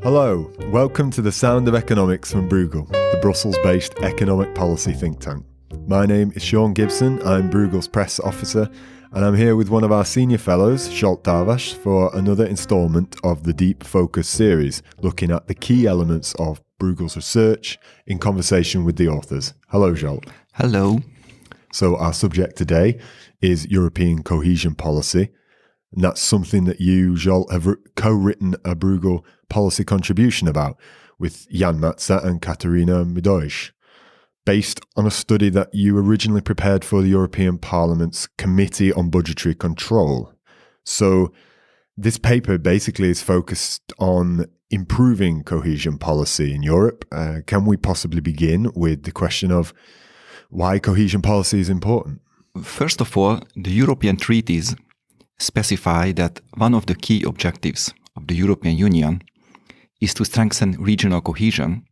Hello, welcome to the Sound of Economics from Bruegel, the Brussels-based economic policy think tank. My name is Sean Gibson, I'm Bruegel's press officer, and I'm here with one of our senior fellows, Zsolt Darvas, for another instalment of the Deep Focus series, looking at the key elements of Bruegel's research in conversation with the authors. Hello, Zsolt. Hello. So our subject today is European cohesion policy, and that's something that you, Zsolt, have co-written a Bruegel policy contribution about with Jan Mazza and Catarina Midões, based on a study that you originally prepared for the European Parliament's Committee on Budgetary Control. So this paper basically is focused on improving cohesion policy in Europe. Can we possibly begin with the question of why cohesion policy is important? First of all, the European treaties specify that one of the key objectives of the European Union is to strengthen regional cohesion,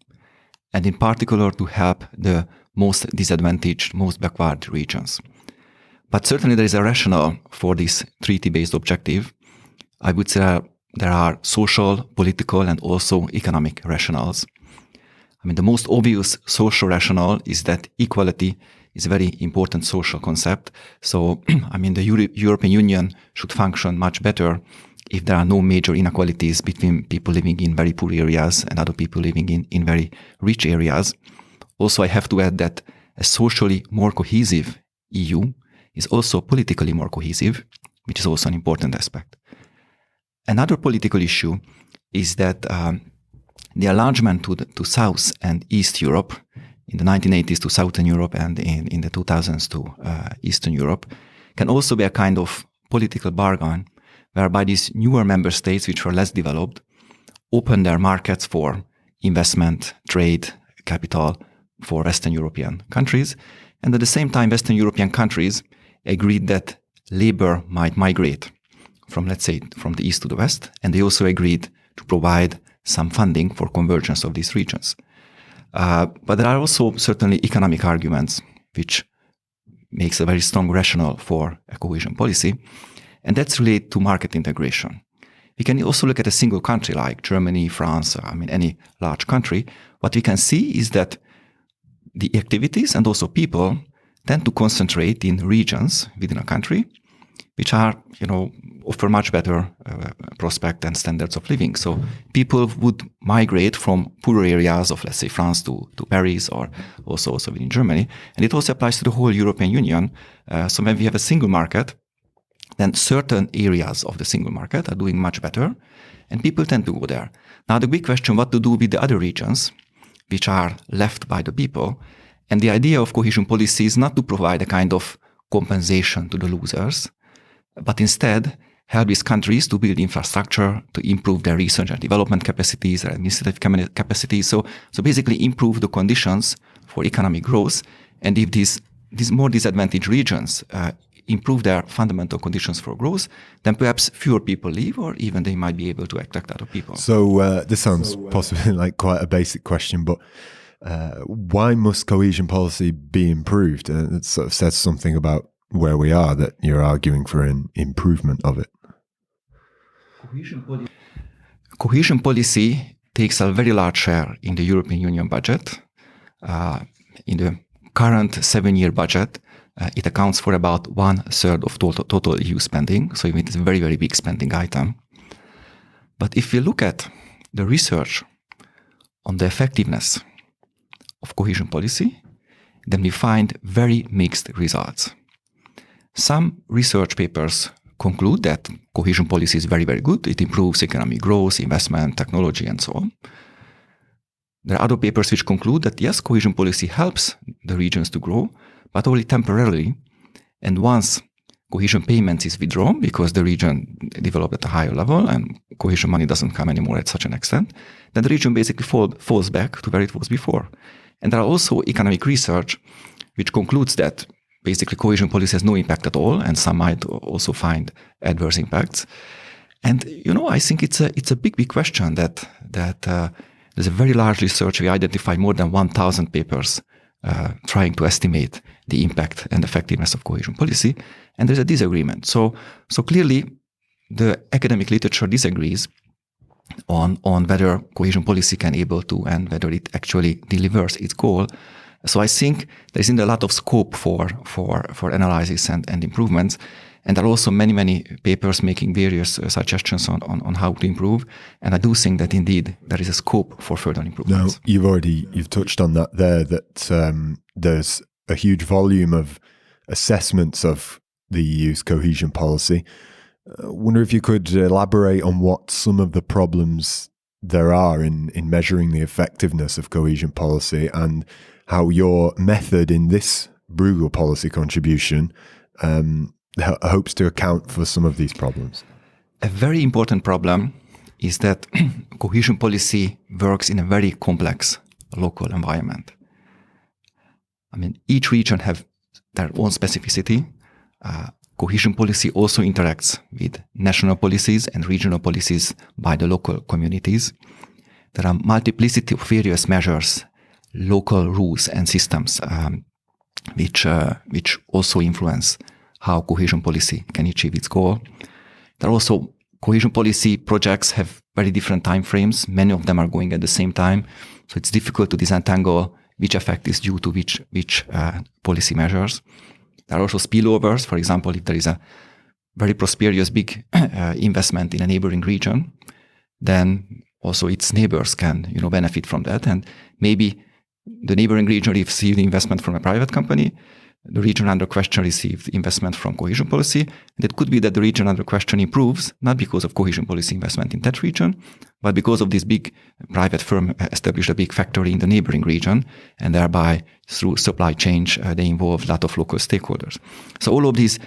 and in particular to help the most disadvantaged, most backward regions. But certainly there is a rationale for this treaty-based objective. I would say there are social, political, and also economic rationales. I mean, the most obvious social rationale is that equality is a very important social concept. So, I mean, the European Union should function much better if there are no major inequalities between people living in very poor areas and other people living in very rich areas. Also, I have to add that a socially more cohesive EU is also politically more cohesive, which is also an important aspect. Another political issue is that the enlargement to South and East Europe, in the 1980s to Southern Europe and in the 2000s to Eastern Europe, can also be a kind of political bargain whereby these newer member states, which were less developed, open their markets for investment, trade, capital for Western European countries. And at the same time, Western European countries agreed that labor might migrate from, let's say, from the east to the west. And they also agreed to provide some funding for convergence of these regions. But there are also certainly economic arguments which makes a very strong rationale for a cohesion policy, and that's related to market integration. We can also look at a single country like Germany, France, any large country. What we can see is that the activities and also people tend to concentrate in regions within a country which are, offer much better prospect and standards of living. So people would migrate from poorer areas of, let's say, France to Paris, or also within Germany. And it also applies to the whole European Union. So when we have a single market, then certain areas of the single market are doing much better, and people tend to go there. Now, the big question, what to do with the other regions, which are left by the people? And the idea of cohesion policy is not to provide a kind of compensation to the losers, but instead help these countries to build infrastructure, to improve their research and development capacities, their administrative capacities. So basically improve the conditions for economic growth. And if these more disadvantaged regions improve their fundamental conditions for growth, then perhaps fewer people leave, or even they might be able to attract other people. So this sounds possibly like quite a basic question, but why must cohesion policy be improved? It sort of says something about where we are, that you're arguing for an improvement of it. Cohesion policy takes a very large share in the European Union budget. In the current 7-year budget, it accounts for about 1/3 of total EU spending. So it is a very, very big spending item. But if you look at the research on the effectiveness of cohesion policy, then we find very mixed results. Some research papers conclude that cohesion policy is very, very good. It improves economic growth, investment, technology, and so on. There are other papers which conclude that, yes, cohesion policy helps the regions to grow, but only temporarily. And once cohesion payments is withdrawn because the region developed at a higher level and cohesion money doesn't come anymore at such an extent, then the region basically falls back to where it was before. And there are also economic research which concludes that basically cohesion policy has no impact at all, and some might also find adverse impacts. And, I think it's a big question that there's a very large research. We identified more than 1,000 papers trying to estimate the impact and effectiveness of cohesion policy, and there's a disagreement. So clearly, the academic literature disagrees on whether cohesion policy can able to and whether it actually delivers its goal. So I think there isn't a lot of scope for analysis and improvements. And there are also many papers making various suggestions on how to improve. And I do think that indeed there is a scope for further improvements. Now, you've touched on that there, that there's a huge volume of assessments of the EU's cohesion policy. I wonder if you could elaborate on what some of the problems there are in measuring the effectiveness of cohesion policy and how your method in this Bruegel policy contribution hopes to account for some of these problems. A very important problem is that cohesion policy works in a very complex local environment. I mean, each region have their own specificity. Cohesion policy also interacts with national policies and regional policies by the local communities. There are multiplicity of various measures, local rules and systems, which also influence how cohesion policy can achieve its goal. There are also cohesion policy projects have very different time frames. Many of them are going at the same time, so it's difficult to disentangle which effect is due to which policy measures. There are also spillovers. For example, if there is a very prosperous big investment in a neighboring region, then also its neighbors can benefit from that. And maybe the neighboring region received investment from a private company, the region under question received investment from cohesion policy. And it could be that the region under question improves, not because of cohesion policy investment in that region, but because of this big private firm established a big factory in the neighboring region, and thereby through supply chain, they involve a lot of local stakeholders. So all of these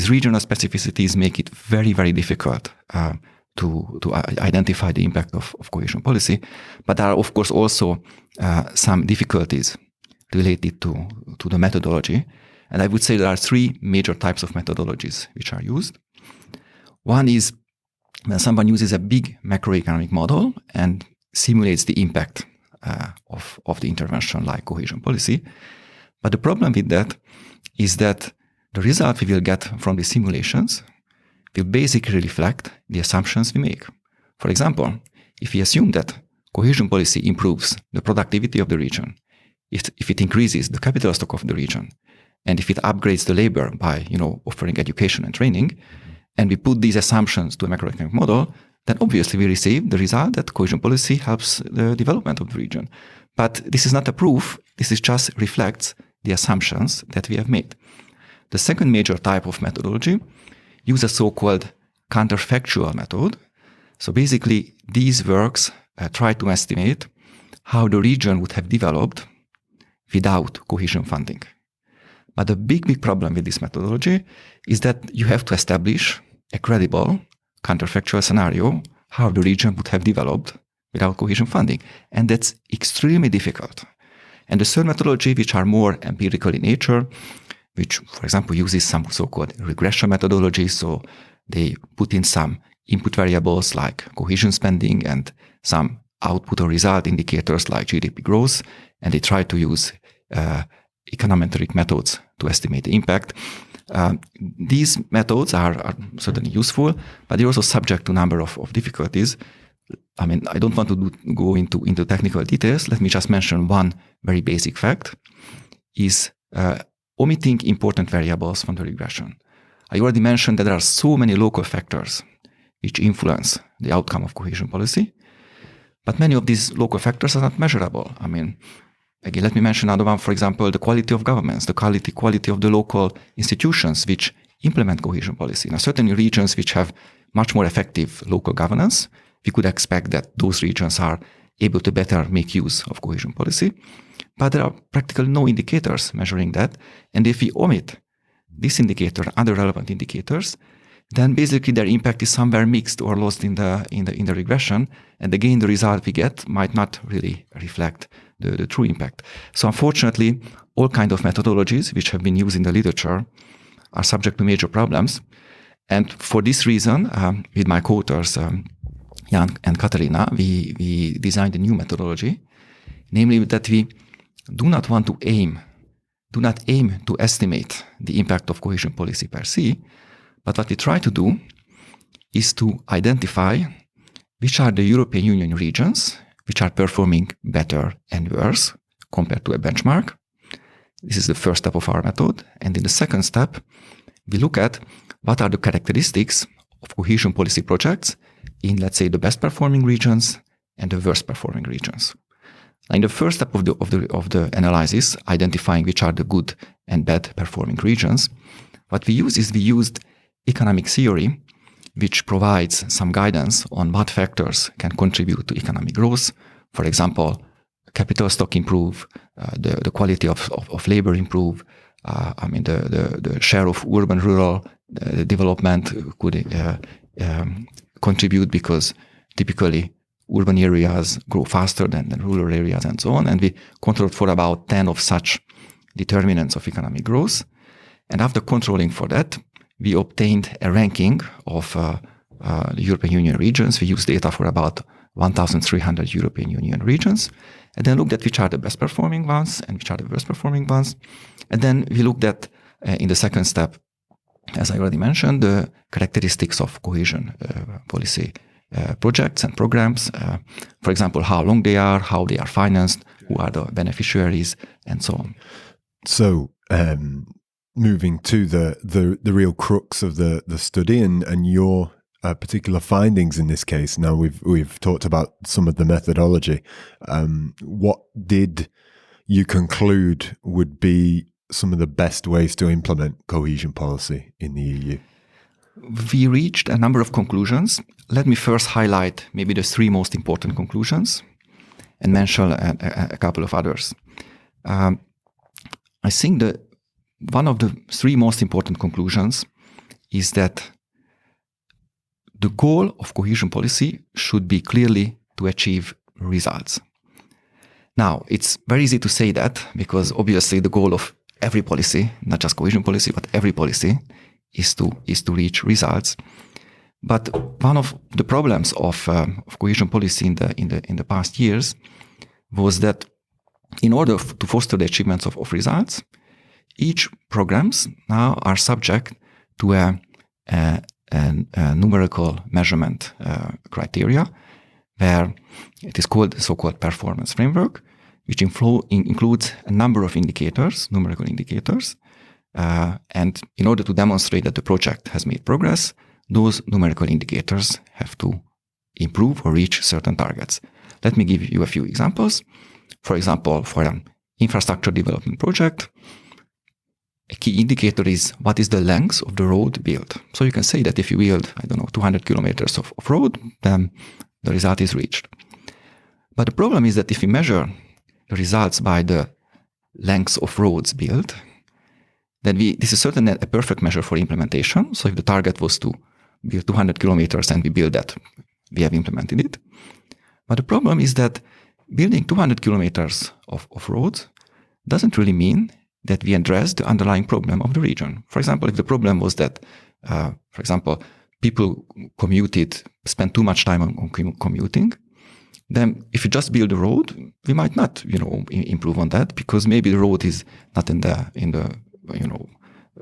regional specificities make it very, very difficult to identify the impact of cohesion policy. But there are, of course, also some difficulties related to the methodology. And I would say there are three major types of methodologies which are used. One is when someone uses a big macroeconomic model and simulates the impact of the intervention like cohesion policy. But the problem with that is that the result we will get from the simulations will basically reflect the assumptions we make. For example, if we assume that cohesion policy improves the productivity of the region, if it increases the capital stock of the region, and if it upgrades the labor by offering education and training, and we put these assumptions to a macroeconomic model, then obviously we receive the result that cohesion policy helps the development of the region. But this is not a proof, this is just reflects the assumptions that we have made. The second major type of methodology uses a so-called counterfactual method. So basically, these works try to estimate how the region would have developed without cohesion funding. But the big problem with this methodology is that you have to establish a credible counterfactual scenario how the region would have developed without cohesion funding. And that's extremely difficult. And the third methodology, which are more empirical in nature, which, for example, uses some so-called regression methodology. So they put in some input variables like cohesion spending and some output or result indicators like GDP growth, and they try to use econometric methods to estimate the impact. These methods are certainly useful, but they're also subject to a number of difficulties. I mean, I don't want to go into technical details. Let me just mention one very basic fact, is omitting important variables from the regression. I already mentioned that there are so many local factors which influence the outcome of cohesion policy, but many of these local factors are not measurable. I mean, again, let me mention another one, for example, the quality of governments, the quality of the local institutions which implement cohesion policy. Now, certainly regions which have much more effective local governance, we could expect that those regions are able to better make use of cohesion policy. But there are practically no indicators measuring that. And if we omit this indicator, other relevant indicators, then basically their impact is somewhere mixed or lost in the regression. And again, the result we get might not really reflect the true impact. So unfortunately, all kinds of methodologies which have been used in the literature are subject to major problems. And for this reason, with my co-authors, Jan and Catarina, we designed a new methodology, namely that we do not aim to estimate the impact of cohesion policy per se, but what we try to do is to identify which are the European Union regions which are performing better and worse compared to a benchmark. This is the first step of our method. And in the second step, we look at what are the characteristics of cohesion policy projects in, let's say, the best performing regions and the worst performing regions. Now, in the first step of the analysis, identifying which are the good and bad performing regions, what we used economic theory, which provides some guidance on what factors can contribute to economic growth. For example, capital stock improve, the quality of labor improve. The share of urban-rural development could contribute because typically urban areas grow faster than rural areas and so on. And we controlled for about 10 of such determinants of economic growth. And after controlling for that, we obtained a ranking of the European Union regions. We used data for about 1,300 European Union regions, and then looked at which are the best performing ones and which are the worst performing ones. And then we looked at, in the second step, as I already mentioned, the characteristics of cohesion policy projects and programs. For example, how long they are, how they are financed, who are the beneficiaries, and so on. So, moving to the real crux of the study and your particular findings in this case. Now we've talked about some of the methodology. What did you conclude would be some of the best ways to implement cohesion policy in the EU? We reached a number of conclusions. Let me first highlight maybe the three most important conclusions and mention a couple of others. I think that one of the three most important conclusions is that the goal of cohesion policy should be clearly to achieve results. Now, it's very easy to say that because obviously the goal of every policy, not just cohesion policy, but every policy is to reach results. But one of the problems of cohesion policy in the past years was that in order to foster the achievements of results, each programs now are subject to a numerical measurement criteria, where it is called the so-called performance framework, which includes a number of indicators, numerical indicators. And in order to demonstrate that the project has made progress, those numerical indicators have to improve or reach certain targets. Let me give you a few examples. For example, for an infrastructure development project, a key indicator is what is the length of the road built. So you can say that if you build, 200 kilometers of road, then the result is reached. But the problem is that if we measure the results by the length of roads built, then this is certainly a perfect measure for implementation. So if the target was to build 200 kilometers and we build that, we have implemented it. But the problem is that building 200 kilometers of roads doesn't really mean that we address the underlying problem of the region. For example, if the problem was that, people spent too much time on commuting, then if you just build a road, we might not, improve on that because maybe the road is not in the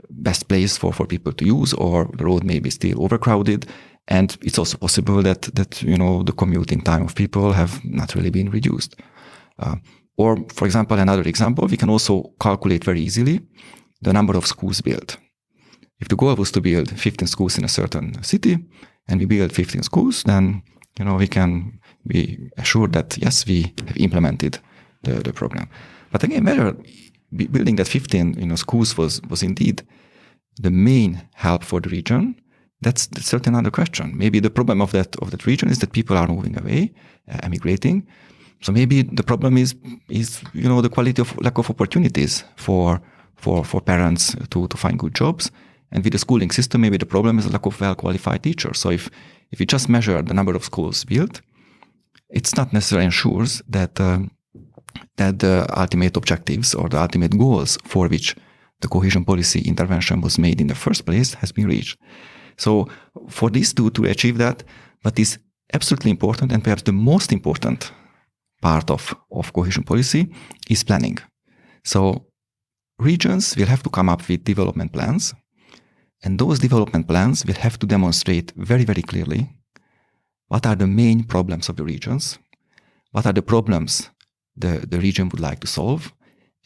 best place for people to use, or the road may be still overcrowded. And it's also possible that the commuting time of people have not really been reduced. Or, for example, another example, we can also calculate very easily the number of schools built. If the goal was to build 15 schools in a certain city, and we build 15 schools, then we can be assured that yes, we have implemented the program. But again, whether building that 15 schools was indeed the main help for the region, that's certainly another question. Maybe the problem of that region is that people are moving away, emigrating. So maybe the problem is the quality of lack of opportunities for parents to find good jobs. And with the schooling system, maybe the problem is a lack of well-qualified teachers. So if you just measure the number of schools built, it's not necessarily ensures that the ultimate objectives or the ultimate goals for which the cohesion policy intervention was made in the first place has been reached. So for these two to achieve that, what is absolutely important and perhaps the most important part of cohesion policy is planning. So regions will have to come up with development plans, and those development plans will have to demonstrate very, very clearly what are the main problems of the regions, what are the problems the region would like to solve,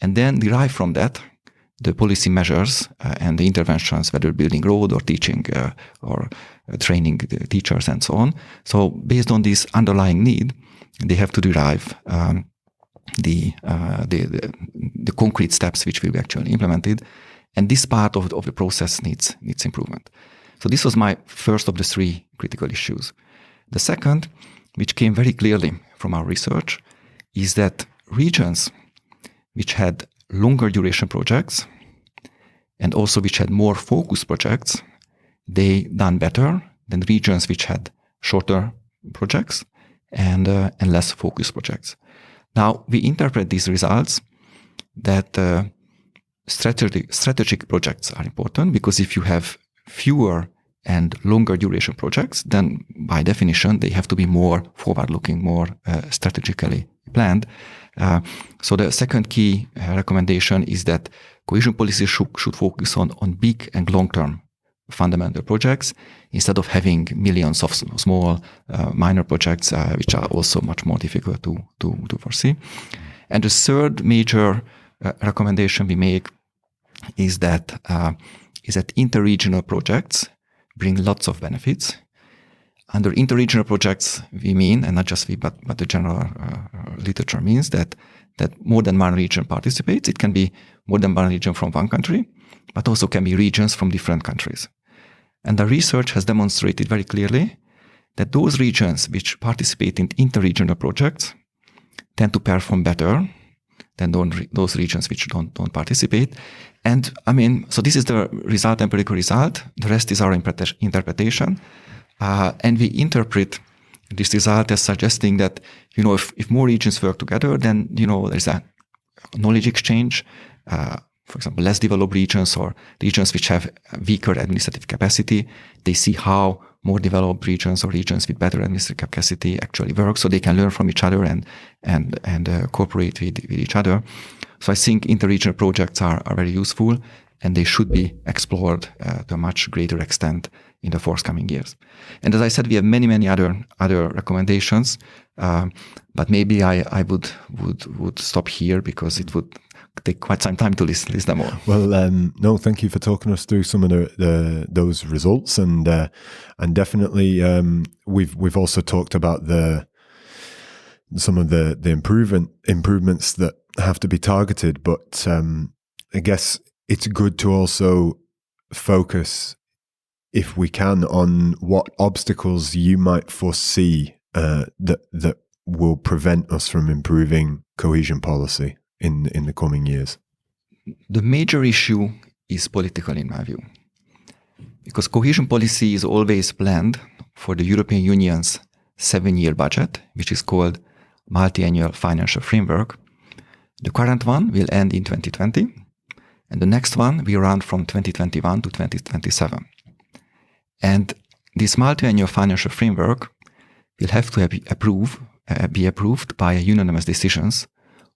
and then derive from that the policy measures and the interventions, whether building road or teaching or training the teachers and so on. So based on this underlying need, they have to derive the concrete steps which will be actually implemented. And this part of the process needs improvement. So this was my first of the three critical issues. The second, which came very clearly from our research, is that regions which had longer duration projects and also which had more focused projects, they done better than regions which had shorter projects and less focused projects. Now, we interpret these results that strategic projects are important, because if you have fewer and longer duration projects, then by definition, they have to be more forward-looking, more strategically planned. So the second key recommendation is that cohesion policy should focus on big and long-term fundamental projects instead of having millions of small minor projects, which are also much more difficult to foresee. And the third major recommendation we make is that interregional projects bring lots of benefits. Under interregional projects, we mean, and not just we, but the general literature means that more than one region participates. It can be more than one region from one country, but also can be regions from different countries. And the research has demonstrated very clearly that those regions which participate in interregional projects tend to perform better than those regions which don't participate. And I mean, so this is the result, empirical result. The rest is our interpretation. And we interpret this result as suggesting that, if more regions work together, then, there's a knowledge exchange. For example, less developed regions or regions which have weaker administrative capacity, they see how more developed regions or regions with better administrative capacity actually work, so they can learn from each other and cooperate with each other. So I think interregional projects are very useful, and they should be explored to a much greater extent in the forthcoming years. And as I said, we have many other recommendations, but maybe I would stop here, because it would take quite some time to list them all. Well, no, thank you for talking us through some of those results, and definitely we've also talked about some of the improvements that have to be targeted, but I guess it's good to also focus, if we can, on what obstacles you might foresee that will prevent us from improving cohesion policy in the coming years. The major issue is political, in my view, because cohesion policy is always planned for the European Union's 7-year budget, which is called multi-annual financial framework. The current one will end in 2020, and the next one will run from 2021 to 2027. And this multi-annual financial framework will have to be approved by unanimous decisions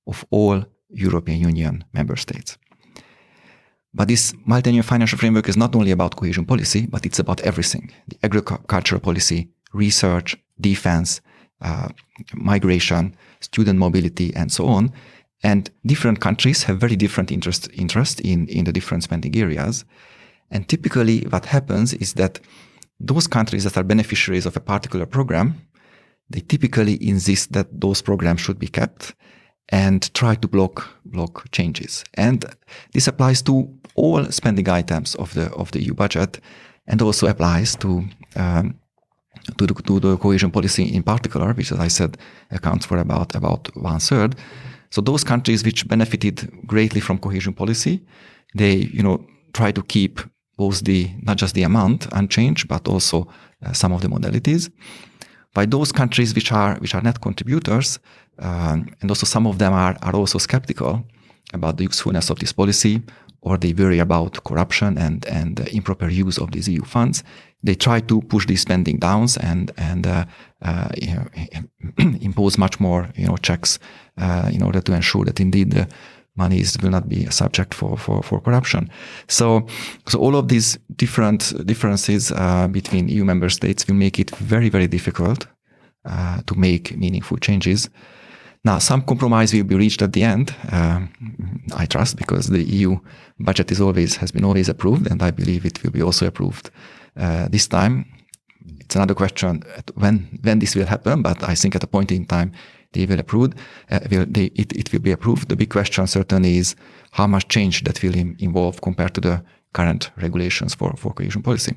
of all European Union member states. But this multi-annual financial framework is not only about cohesion policy, but it's about everything: the agricultural policy, research, defense, migration, student mobility, and so on. And different countries have very different interest in the different spending areas. And typically what happens is that those countries that are beneficiaries of a particular program, they typically insist that those programs should be kept and try to block changes. And this applies to all spending items of the EU budget, and also applies to the cohesion policy in particular, which, as I said, accounts for about 1/3. So those countries which benefited greatly from cohesion policy, they try to keep both not just the amount unchanged, but also some of the modalities. By those countries which are net contributors, and also some of them are also skeptical about the usefulness of this policy, or they worry about corruption and improper use of these EU funds, they try to push these spending downs and impose much more checks in order to ensure that indeed the monies will not be a subject for corruption. So all of these differences between EU member states will make it very, very difficult to make meaningful changes. Now, some compromise will be reached at the end, I trust, because the EU budget has been always approved, and I believe it will be also approved this time. It's another question when this will happen, but I think at a point in time they will approve. It will be approved. The big question certainly is how much change that will involve compared to the current regulations for cohesion policy.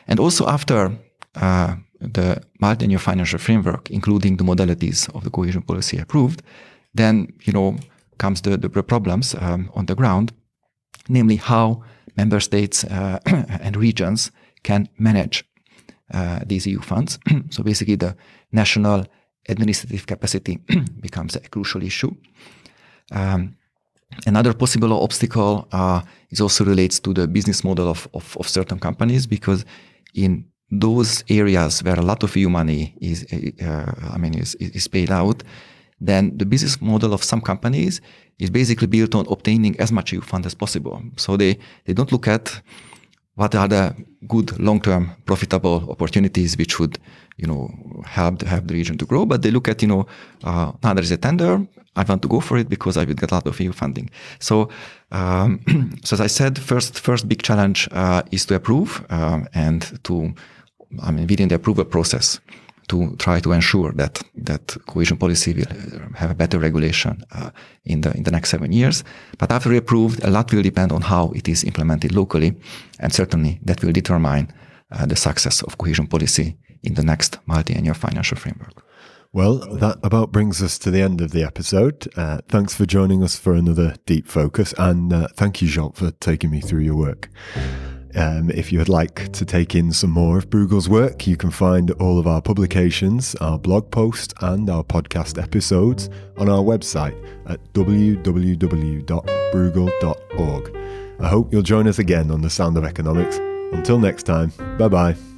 And also after the multi-annual financial framework, including the modalities of the cohesion policy approved, then comes the problems on the ground, namely how member states and regions can manage these EU funds. So basically the national administrative capacity becomes a crucial issue. Another possible obstacle is also relates to the business model of certain companies, because in those areas where a lot of EU money is paid out, then the business model of some companies is basically built on obtaining as much EU fund as possible. So they don't look at what are the good long-term profitable opportunities which would help the region to grow, but they look at now there is a tender, I want to go for it because I will get a lot of EU funding. So as I said, first big challenge is to approve and to within the approval process to try to ensure that cohesion policy will have a better regulation in the next 7 years. But after approved, a lot will depend on how it is implemented locally, and certainly that will determine the success of cohesion policy in the next multi-annual financial framework. Well, that about brings us to the end of the episode. Thanks for joining us for another deep focus, and thank you, Zsolt, for taking me through your work. If you would like to take in some more of Bruegel's work, you can find all of our publications, our blog posts, and our podcast episodes on our website at www.bruegel.org. I hope you'll join us again on The Sound of Economics. Until next time, bye-bye.